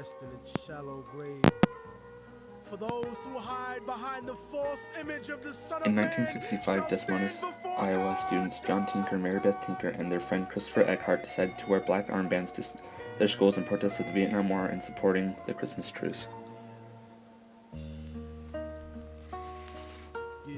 rest in its shallow grave. For those who hide behind the false image of the Son of In Man 1965, Des shall Moines, stand before Iowa God. students John Tinker, Mary Beth Tinker, and their friend Christopher Eckhart decided to wear black armbands to their schools in protest of the Vietnam War and supporting the Christmas truce. Yeah.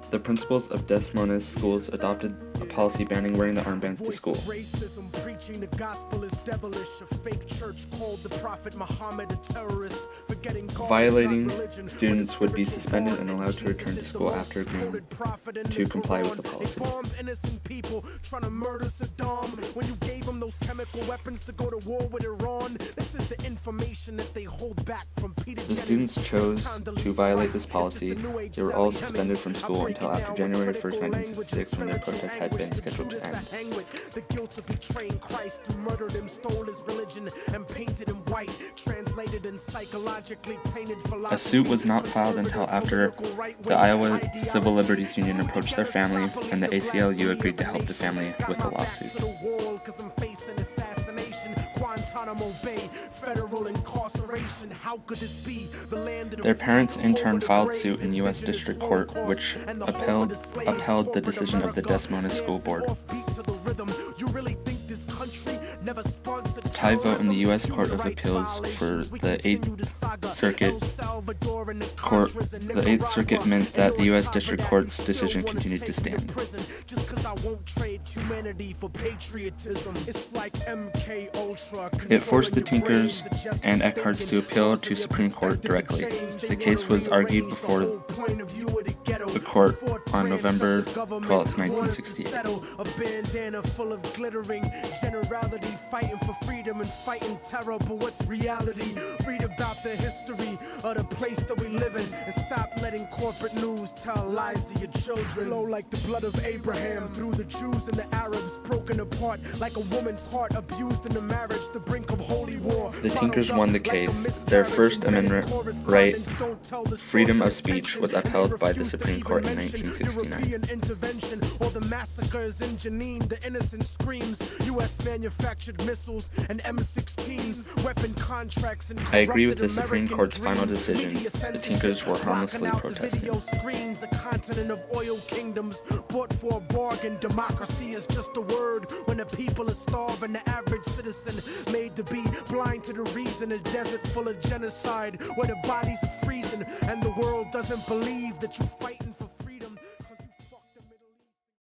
The principals of Des Moines schools adopted a policy banning wearing the armbands to school. Racism, preaching the gospel is devilish. A fake church called the prophet Muhammad a terrorist. Forgetting God Violating is not religion, students would be but suspended and spiritual allowed to born, return and to Jesus school is the after most agreeing quoted prophet in to the comply with the Quran. policy. They bombed innocent people trying to murder Saddam when you gave them those chemical weapons to go to war with Iran. This is the information that they hold back from Peter The Jennings. students chose to violate this policy. They were all suspended from school until after January 1st, 1966, when their protests had been scheduled to end. The guilt of betraying Christ, who murdered him, stole his religion, and painted him white, translated and psychologically tainted philosophy. A suit was not filed until after the Iowa Civil Liberties Union approached their family, and the ACLU agreed to help the family with the lawsuit. Their parents in turn filed suit in U.S. District Court, which upheld the decision of the Des Moines School Board. Tie vote in the U.S. Court of Appeals for the 8th Circuit meant that the U.S. District Court's decision continued to stand. It forced the Tinkers and Eckharts to appeal to Supreme Court directly. The case was argued before the court on November 12, 1968. A bandana full of glittering generality, fighting for freedom and fighting terror. But what's reality? Read about the history of the place that we live in, and stop letting corporate news tell lies to your children. Flow like the blood of Abraham through the Jews and the Arabs, broken apart like a woman's heart, abused in the marriage, the brink of holy war. The Tinkers won the case. Their First Amendment right, freedom of speech, was upheld by the Supreme Court in 1969. Intervention or the massacres in Jenin, the innocent screams, U.S. manufactured missiles and M16s, weapon contracts, and I agree with the Supreme Court's final decision. The Tinkers were harmlessly protesting. Screens, a continent of oil kingdoms, bought for a bargain. Democracy is just a word when the people are starving. The average citizen made to be blind to the reason. A desert full of genocide where the bodies are freezing and the world doesn't believe that you're fighting